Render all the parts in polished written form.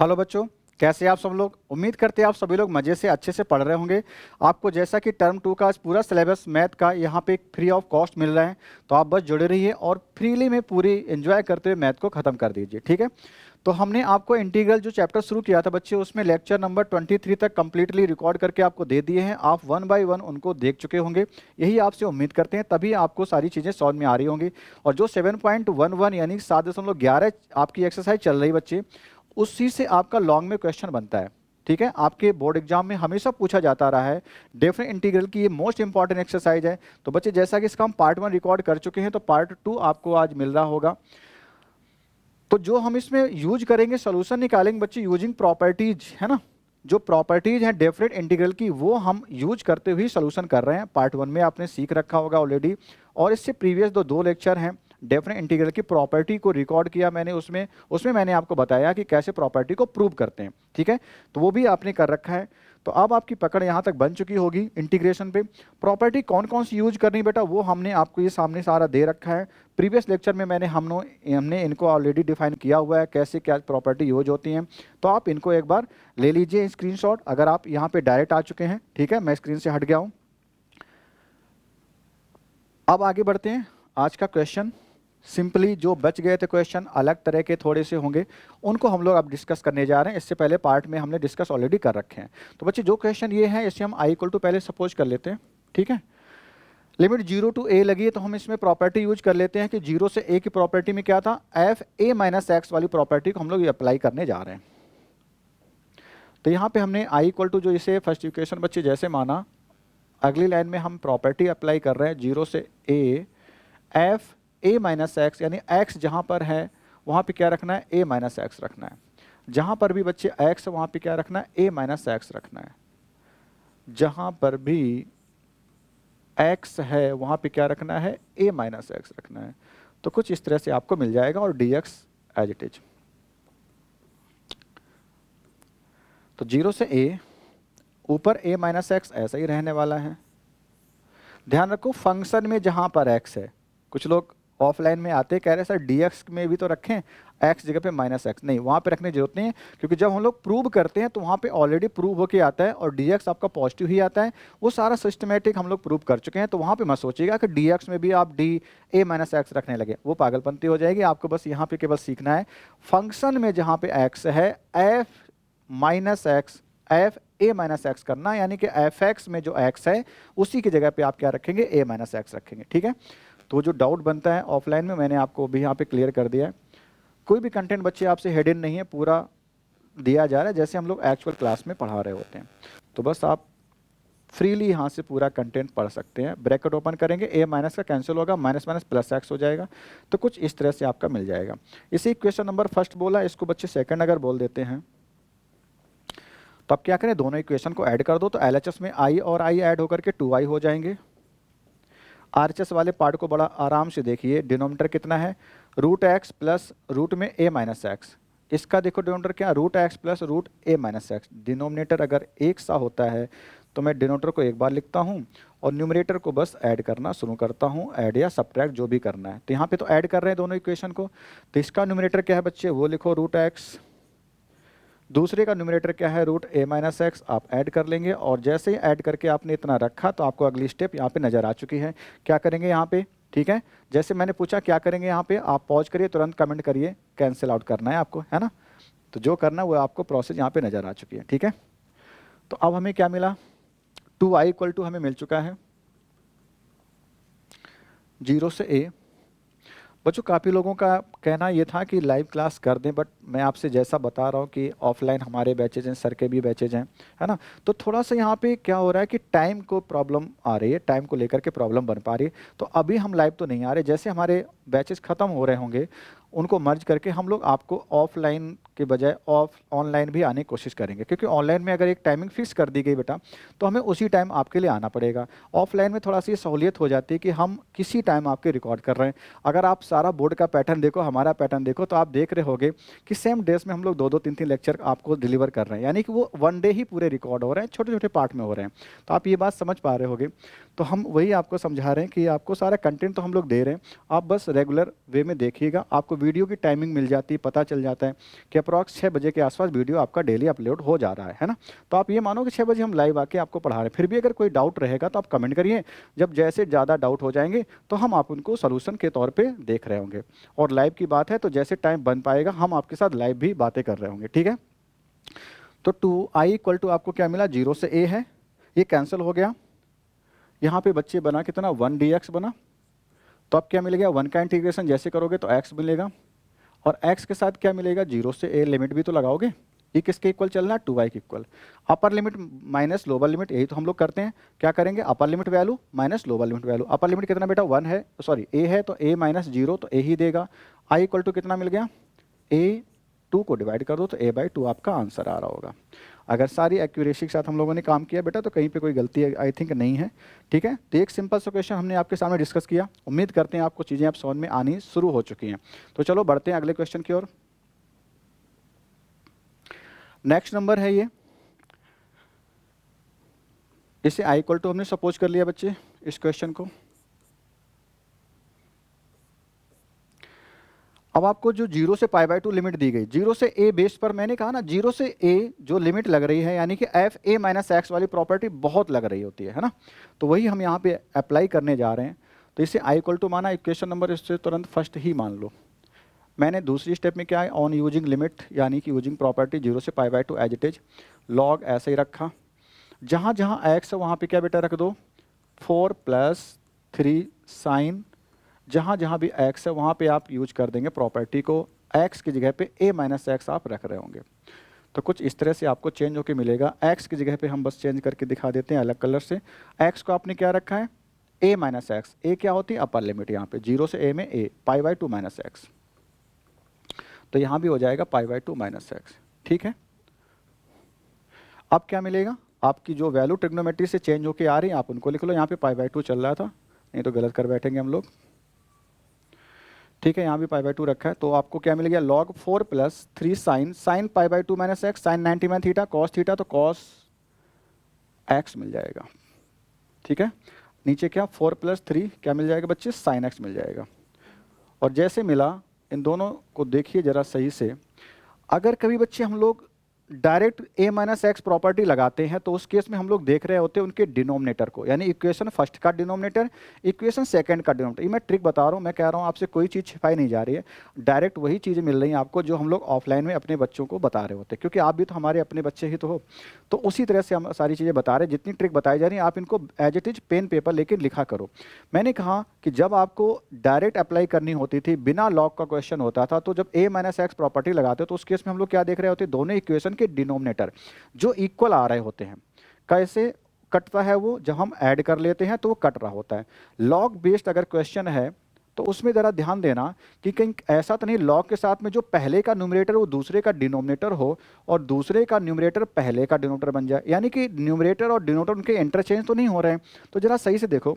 Hello बच्चों, कैसे आप सब लोग। उम्मीद करते हैं आप सभी लोग मज़े से अच्छे से पढ़ रहे होंगे। आपको जैसा कि टर्म 2 का आज पूरा सिलेबस मैथ का यहाँ पे फ्री ऑफ कॉस्ट मिल रहा है, तो आप बस जुड़े रहिए और फ्रीली में पूरी एंजॉय करते हुए मैथ को ख़त्म कर दीजिए, ठीक है। तो हमने आपको इंटीग्रल जो चैप्टर शुरू किया था बच्चे, उसमें लेक्चर नंबर 23 तक कम्प्लीटली रिकॉर्ड करके आपको दे दिए हैं। आप 1 बाय 1 उनको देख चुके होंगे, यही आपसे उम्मीद करते हैं, तभी आपको सारी चीज़ें समझ में आ रही होंगी। और जो 7.11 यानी 7.11 आपकी एक्सरसाइज चल रही बच्चे, उसी से आपका लॉन्ग में क्वेश्चन बनता है, ठीक है। आपके बोर्ड एग्जाम में हमेशा पूछा जाता रहा है। डेफिनेट इंटीग्रल की ये मोस्ट इंपॉर्टेंट एक्सरसाइज है। तो बच्चे जैसा कि इसका हम पार्ट 1 रिकॉर्ड कर चुके हैं, तो पार्ट 2 आपको आज मिल रहा होगा। तो जो हम इसमें यूज करेंगे, सोल्यूशन निकालेंगे बच्चे यूजिंग प्रॉपर्टीज, है ना। जो प्रॉपर्टीज हैं डेफिनेट इंटीग्रल की, वो हम यूज करते हुए सोल्यूशन कर रहे हैं। पार्ट 1 में आपने सीख रखा होगा ऑलरेडी, और इससे प्रीवियस दो लेक्चर हैं डेफिनेट इंटीग्रल की प्रॉपर्टी को रिकॉर्ड किया मैंने। उसमें मैंने आपको बताया कि कैसे प्रॉपर्टी को प्रूव करते हैं, ठीक है। तो वो भी आपने कर रखा है। तो अब आपकी पकड़ यहाँ तक बन चुकी होगी इंटीग्रेशन पे। प्रॉपर्टी कौन कौन सी यूज करनी बेटा, वो हमने आपको ये सामने सारा दे रखा है। प्रीवियस लेक्चर में हमने इनको ऑलरेडी डिफाइन किया हुआ है, कैसे क्या प्रॉपर्टी यूज होती हैं। तो आप इनको एक बार ले लीजिए स्क्रीनशॉट, अगर आप यहाँ पे डायरेक्ट आ चुके हैं, ठीक है। मैं स्क्रीन से हट गया हूँ। अब आगे बढ़ते हैं। आज का क्वेश्चन सिंपली, जो बच गए थे क्वेश्चन अलग तरह के थोड़े से होंगे, उनको हम लोग अब डिस्कस करने जा रहे हैं। इससे पहले पार्ट में हमने डिस्कस ऑलरेडी कर रखे हैं। तो बच्चे जो क्वेश्चन ये है, इसे हम आई इक्वल टू पहले सपोज कर लेते हैं, ठीक है। लिमिट 0 टू a लगी है, तो हम इसमें प्रॉपर्टी यूज कर लेते हैं कि 0 से a की प्रॉपर्टी में क्या था, एफ ए माइनस एक्स वाली प्रॉपर्टी को हम लोग अप्लाई करने जा रहे हैं। तो यहाँ पे हमने आई इक्वल टू, जो इसे फर्स्ट इक्वेशन बच्चे जैसे माना, अगली लाइन में हम प्रॉपर्टी अप्लाई कर रहे हैं 0 से a, F A minus x, यानी x जहाँ पर है वहाँ पे क्या रखना है, a माइनस एक्स रखना है। जहाँ पर भी बच्चे x वहाँ पे क्या रखना है, a माइनस एक्स रखना है। जहाँ पर भी x है वहाँ पे क्या रखना है, a माइनस एक्स रखना है। तो कुछ इस तरह से आपको मिल जाएगा, और dx एज इट इज। तो 0 से a, ऊपर a माइनस एक्स ऐसा ही रहने वाला है। ध्यान रखो फंक्शन में जहाँ पर x है, कुछ लोग ऑफलाइन में आते कह रहे सर dx में भी तो रखें, x जगह पे माइनस एक्स, नहीं, वहाँ पे रखने की जरूरत नहीं है, क्योंकि जब हम लोग प्रूव करते हैं तो वहाँ पे ऑलरेडी प्रूव होके आता है, और dx आपका पॉजिटिव ही आता है। वो सारा सिस्टमेटिक हम लोग प्रूव कर चुके हैं। तो वहाँ पे मत सोचिएगा कि dx में भी आप d a माइनस एक्स रखने लगे, वो पागलपंती हो जाएगी। आपको बस यहाँ पे केवल सीखना है, फंक्शन में जहाँ पे x है, f minus x, F A minus x करना, यानी कि एफ एक्स में जो x है उसी की जगह पे आप क्या रखेंगे, a माइनस एक्स रखेंगे, ठीक है। तो जो डाउट बनता है ऑफलाइन में, मैंने आपको भी यहाँ पे क्लियर कर दिया है। कोई भी कंटेंट बच्चे आपसे हिडन नहीं है, पूरा दिया जा रहा है जैसे हम लोग एक्चुअल क्लास में पढ़ा रहे होते हैं। तो बस आप फ्रीली यहाँ से पूरा कंटेंट पढ़ सकते हैं। ब्रैकेट ओपन करेंगे, a माइनस का कैंसिल होगा, माइनस माइनस प्लस एक्स हो जाएगा। तो कुछ इस तरह से आपका मिल जाएगा। इसी क्वेश्चन नंबर फर्स्ट बोला, इसको बच्चे सेकंड अगर बोल देते हैं, तो आप क्या करें, दोनों इक्वेशन को ऐड कर दो। तो LHS में i और i ऐड होकर के 2i हो जाएंगे। RHS वाले पार्ट को बड़ा आराम से देखिए, डिनोमिनेटर कितना है, रूट एक्स प्लस रूट में a माइनस एक्स। इसका देखो डिनोमिनेटर क्या, root X plus root a minus X. Denominator अगर एक सा होता है तो मैं डिनोमिनेटर को एक बार लिखता हूँ, और न्यूमरेटर को बस ऐड करना शुरू करता हूँ, ऐड या सब्ट्रैक्ट जो भी करना है। तो यहाँ पे तो ऐड कर रहे हैं दोनों इक्वेशन को। तो इसका न्यूमरेटर क्या है बच्चे, वो लिखो रूट एक्स, दूसरे का न्यूमरेटर क्या है, रूट a माइनस एक्स। आप ऐड कर लेंगे, और जैसे ही ऐड करके आपने इतना रखा, तो आपको अगली स्टेप यहाँ पे नज़र आ चुकी है। क्या करेंगे यहाँ पे, ठीक है। जैसे मैंने पूछा क्या करेंगे यहाँ पे, आप पॉज करिए, तुरंत कमेंट करिए, कैंसिल आउट करना है आपको, है ना। तो जो करना है वो आपको प्रोसेस यहाँ पे नज़र आ चुकी है, ठीक है। तो अब हमें क्या मिला, 2i इक्वल टू हमें मिल चुका है 0 से a। बच्चों काफ़ी लोगों का कहना ये था कि लाइव क्लास कर दें, बट मैं आपसे जैसा बता रहा हूँ कि ऑफलाइन हमारे बैचेज हैं, सर के भी बैचेज हैं, है ना। तो थोड़ा सा यहाँ पे क्या हो रहा है कि टाइम को प्रॉब्लम आ रही है, टाइम को लेकर के प्रॉब्लम बन पा रही है। तो अभी हम लाइव तो नहीं आ रहे, जैसे हमारे बैचेज ख़त्म हो रहे होंगे उनको मर्ज करके हम लोग आपको ऑफलाइन के बजाय ऑनलाइन भी आने की कोशिश करेंगे, क्योंकि ऑनलाइन में अगर एक टाइमिंग फिक्स कर दी गई बेटा, तो हमें उसी टाइम आपके लिए आना पड़ेगा। ऑफलाइन में थोड़ा सी सहूलियत हो जाती है कि हम किसी टाइम आपके रिकॉर्ड कर रहे हैं। अगर आप सारा बोर्ड का पैटर्न देखो, हमारा पैटर्न देखो, तो आप देख रहे होगे कि सेम डेज में हम लोग 2-2 3-3 लेक्चर आपको डिलीवर कर रहे हैं, यानी कि वो वन डे ही पूरे रिकॉर्ड हो रहे हैं, छोटे छोटे पार्ट में हो रहे हैं। तो आप ये बात समझ पा रहे होगे। तो हम वही आपको समझा रहे हैं कि आपको सारा कंटेंट तो हम लोग दे रहे हैं, आप बस रेगुलर वे में देखिएगा। आपको वीडियो की टाइमिंग मिल जाती है, पता चल जाता है कि अप्रॉक्स 6 बजे के आसपास वीडियो आपका डेली अपलोड हो जा रहा है ना। तो आप ये मानो कि 6 बजे हम लाइव आके आपको पढ़ा रहे हैं। फिर भी अगर कोई डाउट रहेगा तो आप कमेंट करिए, जब जैसे ज़्यादा डाउट हो जाएंगे तो हम आप उनको सोल्यूशन के तौर पर देख रहे होंगे। और लाइव की बात है तो जैसे टाइम बन पाएगा हम आपके साथ लाइव भी बातें कर रहे होंगे, ठीक है। तो 2i इक्वल टू आपको क्या मिला, 0 से a है, ये कैंसिल हो गया। यहाँ पे बच्चे बना कितना, 1 dx बना। तो अब क्या मिलेगा, 1 का इंटीग्रेशन जैसे करोगे तो x मिलेगा, और x के साथ क्या मिलेगा, 0 से a, लिमिट भी तो लगाओगे। ये किसके इक्वल चलना है, 2y के equal. Upper limit minus lower limit, यही तो हम लोग करते हैं। क्या करेंगे, upper limit value minus lower limit value. Upper limit कितना बेटा, 1 है, सॉरी a है, तो a माइनस 0 तो a ही देगा। i इक्वल टू कितना मिल गया, a 2 को डिवाइड कर दो तो a/2 आपका आंसर आ रहा होगा। अगर सारी एक्यूरेसी के साथ हम लोगों ने काम किया बेटा तो कहीं पे कोई गलती आई थिंक नहीं है, ठीक है। तो एक सिंपल सा क्वेश्चन हमने आपके सामने डिस्कस किया। उम्मीद करते हैं आपको चीज़ें आप समझ में आनी शुरू हो चुकी हैं। तो चलो बढ़ते हैं अगले क्वेश्चन की ओर। नेक्स्ट नंबर है ये, इसे i इक्वल टू हमने सपोज कर लिया बच्चे, इस क्वेश्चन को। अब आपको जो 0 से π/2 लिमिट दी गई, 0 से a बेस पर, मैंने कहा ना 0 से a जो लिमिट लग रही है, यानी कि fa माइनस एक्स वाली प्रॉपर्टी बहुत लग रही होती है ना। तो वही हम यहाँ पे अप्लाई करने जा रहे हैं। तो इसे i इक्वल टू माना, इक्वेशन नंबर इससे तुरंत फर्स्ट ही मान लो। मैंने दूसरी स्टेप में क्या है, ऑन यूजिंग लिमिट यानी कि यूजिंग प्रॉपर्टी 0 से π/2 एज इट इज, लॉग ऐसे ही रखा। जहाँ जहाँ x है वहाँ पे क्या बेटा रख दो, 4 + 3 साइन। जहाँ जहाँ भी x है वहाँ पे आप यूज कर देंगे प्रॉपर्टी को, x की जगह पे a माइनस एक्स आप रख रहे होंगे। तो कुछ इस तरह से आपको चेंज होके मिलेगा। x की जगह पे हम बस चेंज करके दिखा देते हैं अलग कलर से। x को आपने क्या रखा है, a माइनस एक्स। a क्या होती है, अपर लिमिट, यहाँ पे 0 से a में a, π/2 माइनस एक्स। तो यहाँ भी हो जाएगा π/2 माइनस एक्स, ठीक है। अब क्या मिलेगा, आपकी जो वैल्यू ट्रिग्नोमेट्री से चेंज होके आ रही है आप उनको लिख लो। यहाँ पे π/2 चल रहा था, नहीं तो गलत कर बैठेंगे हम लोग, ठीक है। यहाँ भी π/2 रखा है। तो आपको क्या मिल गया, log 4 + 3 sine π/2 minus x, sine 90 theta, cos theta, तो कॉस एक्स मिल जाएगा, ठीक है। नीचे क्या, 4 + 3 क्या मिल जाएगा बच्चे, साइन एक्स मिल जाएगा। और जैसे मिला, इन दोनों को देखिए जरा सही से। अगर कभी बच्चे हम लोग direct a minus x property लगाते हैं तो उस केस में हम लोग देख रहे होते हैं उनके डिनोमिनेटर को, यानी इक्वेशन फर्स्ट का डिनोमिनेटर, इक्वेशन सेकंड का डिनोमिनेटर। ये मैं ट्रिक बता रहा हूँ, मैं कह रहा हूँ आपसे कोई चीज़ छिपाई नहीं जा रही है, डायरेक्ट वही चीज़ें मिल रही हैं आपको जो हम लोग ऑफलाइन में अपने बच्चों को बता रहे होते हैं, क्योंकि आप भी तो हमारे अपने बच्चे ही तो हो। तो उसी तरह से हम सारी चीज़ें बता रहे हैं। जितनी ट्रिक बताई जा रही है आप इनको as it is pen paper लेके लिखा करो। मैंने कहा कि जब आपको डायरेक्ट अप्लाई करनी होती थी, बिना लॉग का क्वेश्चन होता था, तो जब a माइनस एक्स प्रॉपर्टी लगाते तो उस केस में हम लोग क्या देख रहे होते, दोनों इक्वेशन के डिनोमिनेटर जो इक्वल आ रहे होते हैं। कैसे कटता है वो, जब हम ऐड कर लेते हैं तो वो कट रहा होता है। लॉग बेस्ड अगर क्वेश्चन है तो उसमें ज़रा ध्यान देना कि कहीं ऐसा तो नहीं लॉग के साथ में जो पहले का न्यूमरेटर वो दूसरे का डिनोमिनेटर हो और दूसरे का न्यूमरेटर पहले का डिनोमिनेटर बन जाए, यानी कि न्यूमरेटर और डिनोमिनेटर उनके इंटरचेंज तो नहीं हो रहे हैं। तो ज़रा सही से देखो,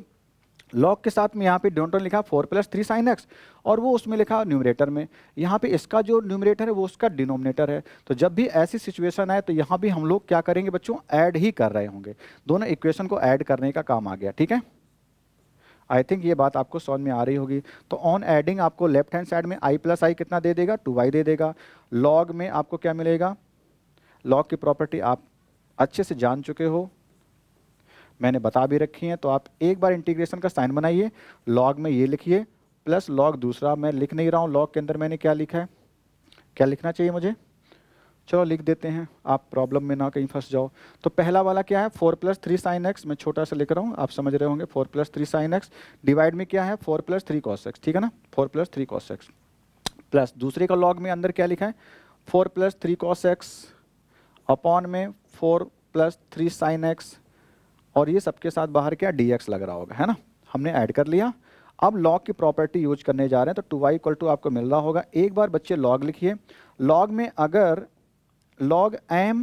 लॉग के साथ में यहाँ पे डिनोमिनेटर लिखा 4 + 3 साइन एक्स, और वो उसमें लिखा न्यूमरेटर में, यहाँ पे इसका जो न्यूमरेटर है वो उसका डिनोमिनेटर है। तो जब भी ऐसी सिचुएशन आए तो यहाँ भी हम लोग क्या करेंगे बच्चों, ऐड ही कर रहे होंगे, दोनों इक्वेशन को ऐड करने का काम आ गया, ठीक है। आई थिंक ये बात आपको समझ में आ रही होगी। तो ऑन एडिंग आपको लेफ्ट हैंड साइड में i + i कितना दे देगा, 2y दे देगा। लॉग में आपको क्या मिलेगा, लॉग की प्रॉपर्टी आप अच्छे से जान चुके हो, मैंने बता भी रखी है। तो आप एक बार इंटीग्रेशन का साइन बनाइए, लॉग में ये लिखिए प्लस लॉग दूसरा, मैं लिख नहीं रहा हूँ लॉग के अंदर मैंने क्या लिखा है, क्या लिखना चाहिए मुझे, चलो लिख देते हैं, आप प्रॉब्लम में ना कहीं फंस जाओ। तो पहला वाला क्या है, 4 + 3 साइन एक्स, मैं छोटा सा लिख रहा हूँ, आप समझ रहे होंगे। 4 + 3 साइन एक्स डिवाइड में क्या है, 4 + 3 कॉस एक्स, ठीक है ना, 4 + 3 कॉस एक्स, प्लस दूसरे का लॉग में अंदर क्या लिखा है, 4 + 3 कॉस एक्स अपॉन में 4 + 3 साइन एक्स, और ये सबके साथ बाहर क्या dx लग रहा होगा, है ना, हमने ऐड कर लिया। अब लॉग की प्रॉपर्टी यूज करने जा रहे हैं, तो 2y = आपको मिल रहा होगा। एक बार बच्चे लॉग लिखिए, लॉग में अगर log m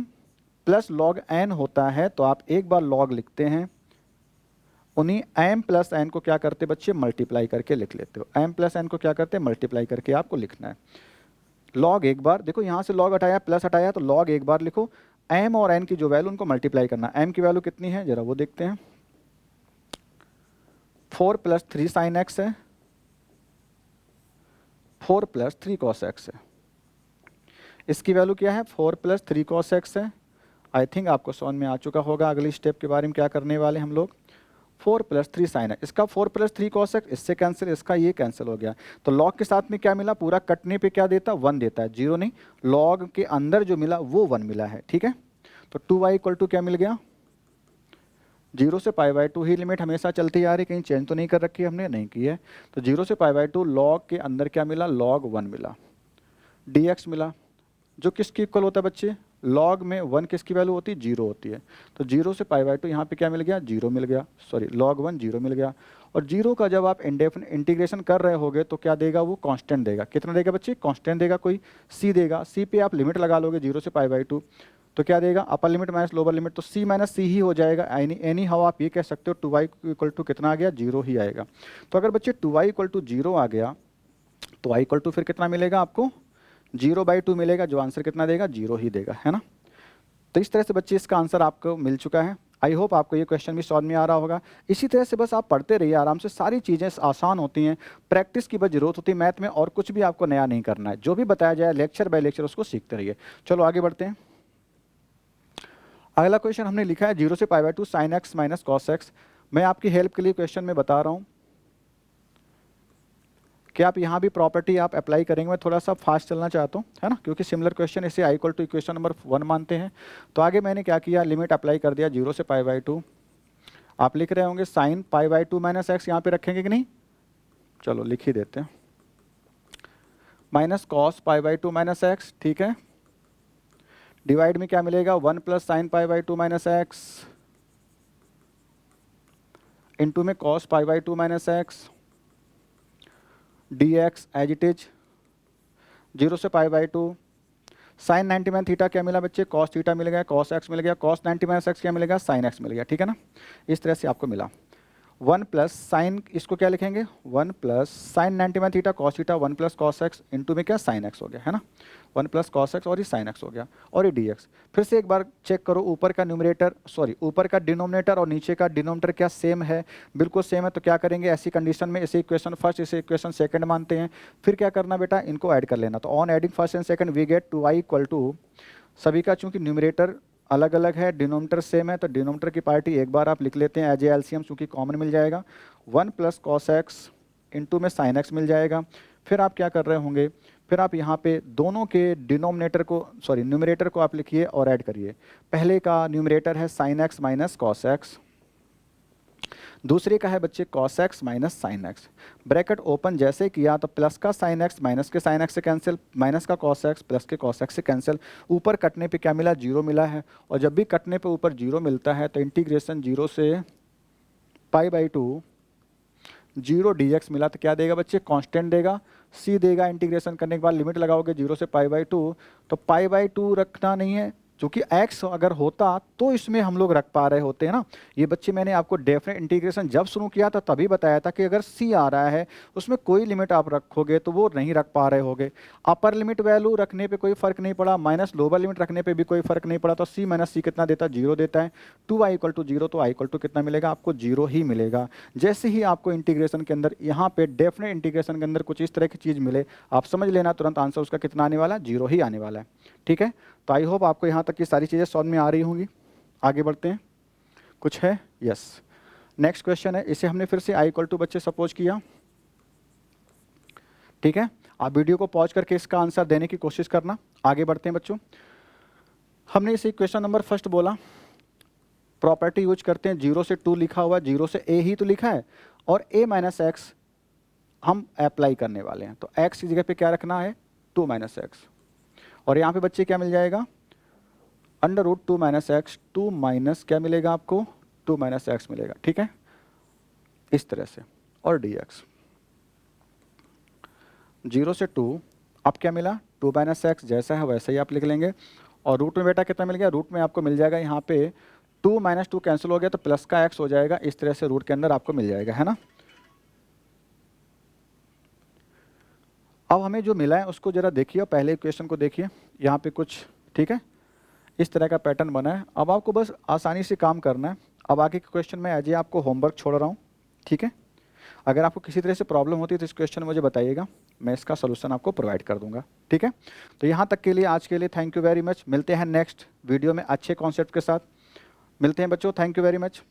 + log n होता है तो आप एक बार लॉग लिखते हैं, उन्हीं m + n को क्या करते बच्चे, मल्टीप्लाई करके लिख लेते हो। m + n को क्या करते हैं, मल्टीप्लाई करके आपको लिखना है। लॉग एक बार देखो, यहाँ से लॉग हटाया प्लस हटाया, तो लॉग एक बार लिखो, m और n की जो वैल्यू उनको मल्टीप्लाई करना। m की वैल्यू कितनी है जरा वो देखते हैं, 4 + 3 साइन एक्स है, 4 प्लस 3 कॉस एक्स है। इसकी वैल्यू क्या है? 4 प्लस 3 कॉस एक्स है। आई थिंक आपको समझ में आ चुका होगा अगली स्टेप के बारे में क्या करने वाले हम लोग। 4 प्लस 3 साइन एक्स, इसका 4 प्लस 3 कॉस एक्स, इससे कैंसिल, इसका ये कैंसिल हो गया। तो लॉग के साथ में क्या मिला? पूरा कटने पे क्या देता? 1 देता है, 0 नहीं। लॉग के अंदर जो मिला वो 1 मिला है, ठीक है। तो 2y इक्वल टू क्या मिल गया? 0 से π/2 ही लिमिट हमेशा चलती आ रही, कहीं चेंज तो नहीं कर रखी हमने, नहीं की है। तो 0 से π/2 लॉग के अंदर क्या मिला? log 1 मिला। dx मिला, जो किसकी इक्वल होता है बच्चे? लॉग में 1 किसकी वैल्यू होती है? 0 होती है। तो 0 से π/2 यहाँ पे क्या मिल गया? 0 मिल गया, सॉरी log 1 0 मिल गया। और 0 का जब आप इंटीग्रेशन कर रहे होगे तो क्या देगा? वो कांस्टेंट देगा। कितना देगा बच्चे? कांस्टेंट देगा, कोई c देगा। c पे आप लिमिट लगा लोगे 0 से π/2, तो क्या देगा? Upper limit minus lower limit, तो c माइनस सी ही हो जाएगा। एनी हाउ आप ये कह सकते हो 2y इक्वल टू कितना आ गया? 0 ही आएगा। तो अगर बच्चे 2y इक्वल टू 0 आ गया तो y इक्वल टू फिर कितना मिलेगा आपको? 0/2 मिलेगा, जो आंसर कितना देगा? 0 ही देगा, है ना। तो इस तरह से बच्चे इसका आंसर आपको मिल चुका है। आई होप आपको ये क्वेश्चन भी समझ में आ रहा होगा। इसी तरह से बस आप पढ़ते रहिए आराम से, सारी चीज़ें आसान होती हैं। प्रैक्टिस की बस जरूरत होती है मैथ में, और कुछ भी आपको नया नहीं करना है। जो भी बताया जाए लेक्चर बाय लेक्चर उसको सीखते रहिए। चलो आगे बढ़ते हैं। अगला क्वेश्चन हमने लिखा है 0 से π/2 sine x minus cos x. मैं आपकी हेल्प के लिए क्वेश्चन में बता रहा हूँ कि आप यहाँ भी प्रॉपर्टी आप अप्लाई करेंगे। मैं थोड़ा सा फास्ट चलना चाहता हूँ, है ना, क्योंकि सिमिलर क्वेश्चन इसे i equal to equation number 1 मानते हैं। तो आगे मैंने क्या किया? लिमिट अप्लाई कर दिया 0 से π/2। आप लिख रहे होंगे साइन π/2 माइनस एक्स, यहाँ पे रखेंगे कि नहीं? चलो लिख ही देते हैं, माइनस कॉस π/2 माइनस एक्स, ठीक है। डिवाइड में क्या मिलेगा? 1 plus sine π/2 minus x into में cos π/2 minus x dx as it is 0 से π/2 साइन 90 थीटा क्या मिला बच्चे? कॉस थीटा मिल गया, कॉस एक्स मिल गया, कॉस 90 एक्स क्या मिलेगा? साइन एक्स मिल गया, ठीक है ना। इस तरह से आपको मिला 1 प्लस साइन, इसको क्या लिखेंगे? 1 plus sign 90 theta cos theta 1 plus cos x into में क्या? साइन एक्स हो गया, है ना। 1 प्लस कॉस एक्स और ये साइन एक्स हो गया, और ये dx। फिर से एक बार चेक करो, ऊपर का न्यूमरेटर सॉरी ऊपर का डिनोमिनेटर और नीचे का डिनोमिनेटर क्या सेम है? बिल्कुल सेम है। तो क्या करेंगे ऐसी कंडीशन में? इसे इक्वेशन फर्स्ट, इसे इक्वेशन सेकंड मानते हैं। फिर क्या करना बेटा? इनको ऐड कर लेना। तो on adding first and second we get 2y equal to, सभी का चूंकि न्यूमरेटर अलग अलग है, डिनोमिनेटर सेम है, तो डिनोमिनेटर की पार्टी एक बार आप लिख लेते हैं एज ए एलसीएम, चूंकि कॉमन मिल जाएगा। 1 प्लस कॉस एक्स इंटू में साइन एक्स मिल जाएगा। फिर आप क्या कर रहे होंगे? फिर आप यहाँ पे दोनों के डिनोमिनेटर को सॉरी न्यूमरेटर को आप लिखिए और ऐड करिए। पहले का न्यूमरेटर है sign x minus cos x, दूसरे का है बच्चे cos x minus sine x. Bracket open जैसे किया तो प्लस का साइन एक्स माइनस के साइन एक्स से कैंसिल, माइनस का कॉस एक्स प्लस के कॉस एक्स से कैंसिल। ऊपर कटने पे क्या मिला? 0 मिला है। और जब भी कटने पे ऊपर 0 मिलता है तो इंटीग्रेशन 0 से π/2 0 dx मिला, तो क्या देगा बच्चे? कांस्टेंट देगा, c देगा। इंटीग्रेशन करने के बाद लिमिट लगाओगे 0 से π/2, तो π/2 रखना नहीं है, क्योंकि x अगर होता तो इसमें हम लोग रख पा रहे होते हैं ना। ये बच्चे मैंने आपको डेफिनेट इंटीग्रेशन जब शुरू किया था तभी बताया था कि अगर c आ रहा है उसमें कोई लिमिट आप रखोगे तो वो नहीं रख पा रहे होगे। अपर लिमिट वैल्यू रखने पे कोई फर्क नहीं पड़ा, माइनस लोअर लिमिट रखने पे भी कोई फर्क नहीं पड़ा। तो c माइनस सी कितना देता है? 0 देता है। 2y इक्वल टू 0, तो i इक्वल टू कितना मिलेगा आपको? 0 ही मिलेगा। जैसे ही आपको इंटीग्रेशन के अंदर यहाँ पे डेफिनेट इंटीग्रेशन के अंदर कुछ इस तरह की चीज़ मिले, आप समझ लेना तुरंत आंसर उसका कितना आने वाला है? 0 ही आने वाला है, ठीक है। तो आई होप आपको यहाँ तक की सारी चीज़ें समझ में आ रही होंगी। आगे बढ़ते हैं, कुछ है? यस, नेक्स्ट क्वेश्चन है, इसे हमने फिर से i इक्वल टू बच्चे सपोज किया, ठीक है। आप वीडियो को पॉज करके इसका आंसर देने की कोशिश करना। आगे बढ़ते हैं बच्चों, हमने इसे क्वेश्चन नंबर फर्स्ट बोला, प्रॉपर्टी यूज करते हैं। 0 से 2 लिखा हुआ, 0 से a ही तो लिखा है, और a माइनस एक्स हम अप्लाई करने वाले हैं। तो x की जगह पे क्या रखना है? 2 माइनस एक्स। और यहाँ पे बच्चे क्या मिल जाएगा? Under root 2 minus X, 2 minus क्या मिलेगा आपको? 2 माइनस एक्स मिलेगा, ठीक है, इस तरह से। और dx 0 से 2, अब क्या मिला? 2 माइनस एक्स, जैसा है वैसे ही आप लिख लेंगे। और रूट में बेटा कितना मिल गया? रूट में आपको मिल जाएगा यहाँ पे 2 माइनस 2 कैंसिल हो गया तो प्लस का x हो जाएगा। इस तरह से रूट के अंदर आपको मिल जाएगा, है ना। अब हमें जो मिला है उसको जरा देखिए, पहले इक्वेशन को देखिए, यहाँ पे कुछ, ठीक है, इस तरह का पैटर्न बना है। अब आपको बस आसानी से काम करना है। अब आगे के क्वेश्चन में एज ए आपको होमवर्क छोड़ रहा हूँ, ठीक है। अगर आपको किसी तरह से प्रॉब्लम होती है तो इस क्वेश्चन मुझे बताइएगा, मैं इसका सोल्यूशन आपको प्रोवाइड कर दूंगा। ठीक है, तो यहाँ तक के लिए आज के लिए थैंक यू वेरी मच। मिलते हैं नेक्स्ट वीडियो में अच्छे कॉन्सेप्ट के साथ। मिलते हैं बच्चों, थैंक यू वेरी मच।